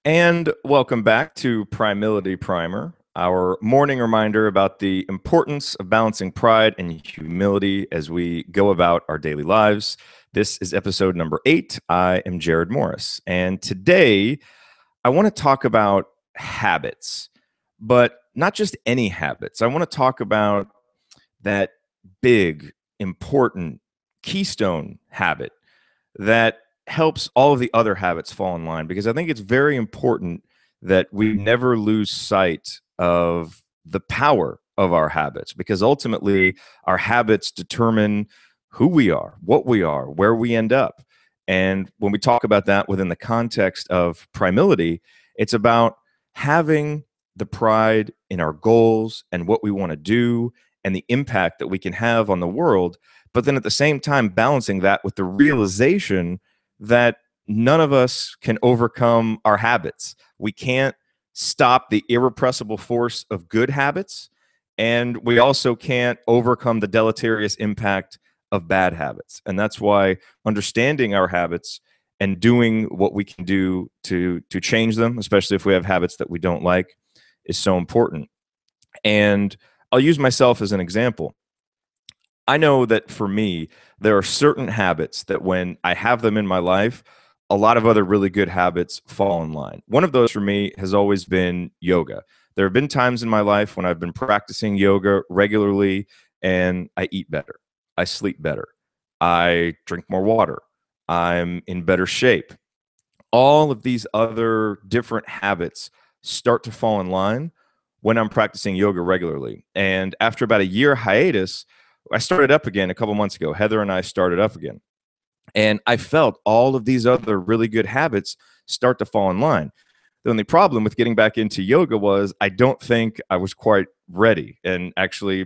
And welcome back to Primility Primer, our morning reminder about the importance of balancing pride and humility as we go about our daily lives. This is episode number 8. I am Jared Morris. And today I want to talk about habits, but not just any habits. I want to talk about that big, important keystone habit that helps all of the other habits fall in line, because I think it's very important that we never lose sight of the power of our habits, because ultimately our habits determine who we are, where we end up. And when we talk about that within the context of primility, it's about having the pride in our goals and what we want to do and the impact that we can have on the world, but then at the same time balancing that with the realization that none of us can overcome our habits. We can't stop the irrepressible force of good habits, and we also can't overcome the deleterious impact of bad habits. And that's why understanding our habits and doing what we can do to change them, especially if we have habits that we don't like, is so important. And I'll use myself as an example. I know that for me, there are certain habits that when I have them in my life, a lot of other really good habits fall in line. One of those for me has always been yoga. There have been times in my life when I've been practicing yoga regularly and I eat better, I sleep better, I drink more water, I'm in better shape. All of these other different habits start to fall in line when I'm practicing yoga regularly. And after about a year hiatus, I started up again a couple months ago. Heather and I started up again. And I felt all of these other really good habits start to fall in line. The only problem with getting back into yoga was I don't think I was quite ready. And actually,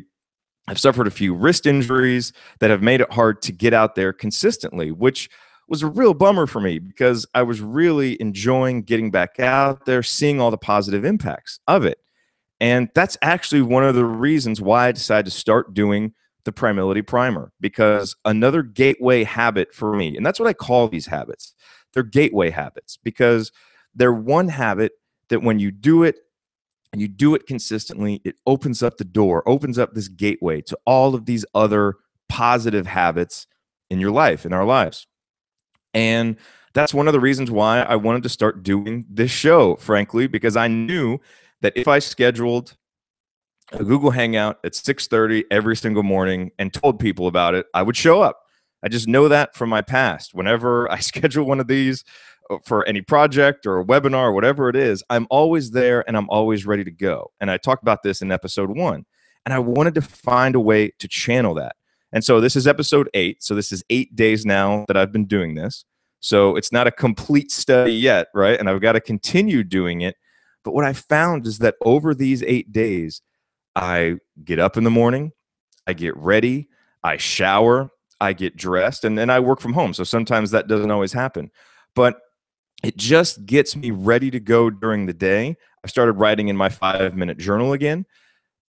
I've suffered a few wrist injuries that have made it hard to get out there consistently, which was a real bummer for me because I was really enjoying getting back out there, seeing all the positive impacts of it. And that's actually one of the reasons why I decided to start doing the Primility Primer, because another gateway habit for me, and that's what I call these habits, they're gateway habits because they're one habit that when you do it and you do it consistently, it opens up the door, opens up this gateway to all of these other positive habits in your life, in our lives. And that's one of the reasons why I wanted to start doing this show, frankly, because I knew that if I scheduled a Google Hangout at 6:30 every single morning and told people about it, I would show up. I just know that from my past. Whenever I schedule one of these for any project or a webinar or whatever it is, I'm always there and I'm always ready to go. And I talked about this in episode 1. And I wanted to find a way to channel that. And so this is episode 8. So this is 8 days now that I've been doing this. So it's not a complete study yet, right? And I've got to continue doing it. But what I found is that over these 8 days, I get up in the morning, I get ready, I shower, I get dressed, and then I work from home. So sometimes that doesn't always happen. But it just gets me ready to go during the day. I started writing in my 5-minute journal again.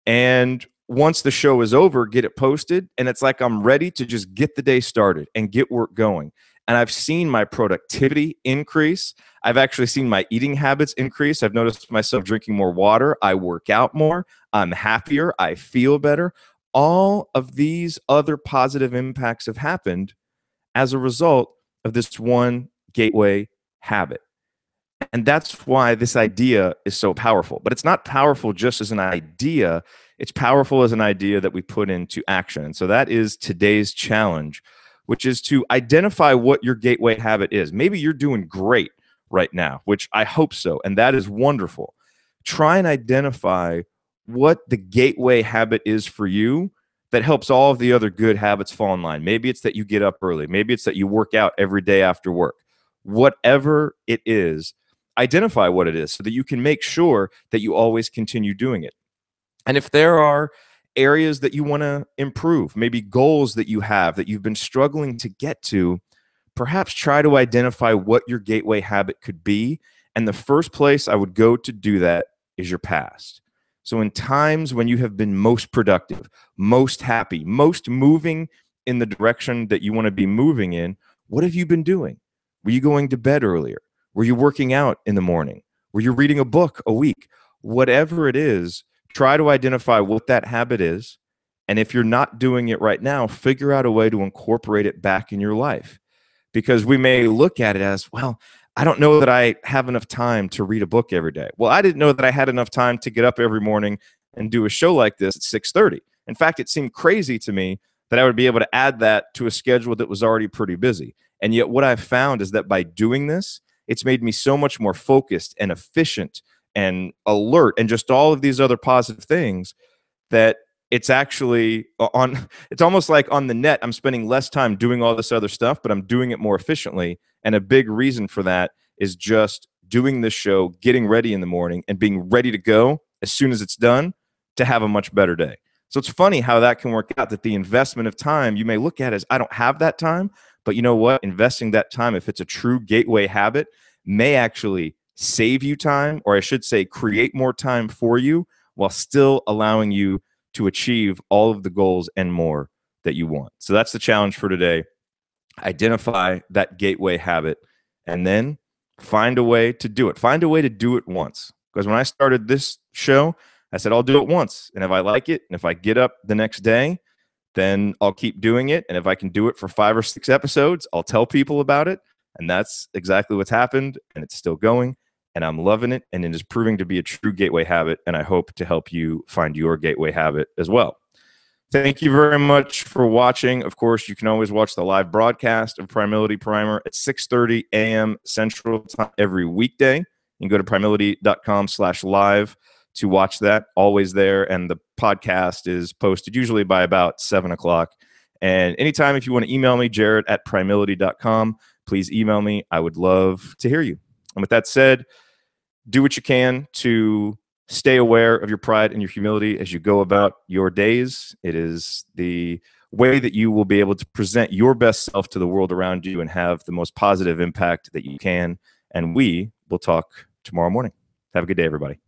And once the show is over, get it posted. And it's like I'm ready to just get the day started and get work going. And I've seen my productivity increase. I've actually seen my eating habits increase. I've noticed myself drinking more water. I work out more. I'm happier. I feel better. All of these other positive impacts have happened as a result of this one gateway habit. And that's why this idea is so powerful. But it's not powerful just as an idea. It's powerful as an idea that we put into action. And so that is today's challenge, which is to identify what your gateway habit is. Maybe you're doing great right now, which I hope so. And that is wonderful. Try and identify what the gateway habit is for you that helps all of the other good habits fall in line. Maybe it's that you get up early. Maybe it's that you work out every day after work. Whatever it is, identify what it is so that you can make sure that you always continue doing it. And if there are areas that you want to improve, maybe goals that you have that you've been struggling to get to, perhaps try to identify what your gateway habit could be. And the first place I would go to do that is your past. So in times when you have been most productive, most happy, most moving in the direction that you want to be moving in, what have you been doing? Were you going to bed earlier? Were you working out in the morning? or you're reading a book a week. Whatever it is, try to identify what that habit is. And if you're not doing it right now, figure out a way to incorporate it back in your life. Because we may look at it as, well, I don't know that I have enough time to read a book every day. Well, I didn't know that I had enough time to get up every morning and do a show like this at 6:30. In fact, it seemed crazy to me that I would be able to add that to a schedule that was already pretty busy. And yet what I've found is that by doing this, it's made me so much more focused and efficient and alert and just all of these other positive things that it's actually on, it's almost like on the net, I'm spending less time doing all this other stuff, but I'm doing it more efficiently. And a big reason for that is just doing this show, getting ready in the morning and being ready to go as soon as it's done to have a much better day. So it's funny how that can work out, that the investment of time you may look at as, I don't have that time, but you know what? Investing that time, if it's a true gateway habit, may actually save you time, or I should say create more time for you while still allowing you to achieve all of the goals and more that you want. So that's the challenge for today. Identify that gateway habit and then find a way to do it. Find a way to do it once. Because when I started this show, I said, I'll do it once. And if I like it, and if I get up the next day, then I'll keep doing it. And if I can do it for 5 or 6 episodes, I'll tell people about it. And that's exactly what's happened. And it's still going. And I'm loving it. And it is proving to be a true gateway habit. And I hope to help you find your gateway habit as well. Thank you very much for watching. Of course, you can always watch the live broadcast of Primility Primer at 6:30 a.m. Central Time every weekday. You can go to primility.com/live to watch that. Always there. And the podcast is posted usually by about 7 o'clock. And anytime if you want to email me, jared@primility.com, please email me. I would love to hear you. And with that said, do what you can to stay aware of your pride and your humility as you go about your days. It is the way that you will be able to present your best self to the world around you and have the most positive impact that you can. And we will talk tomorrow morning. Have a good day, everybody.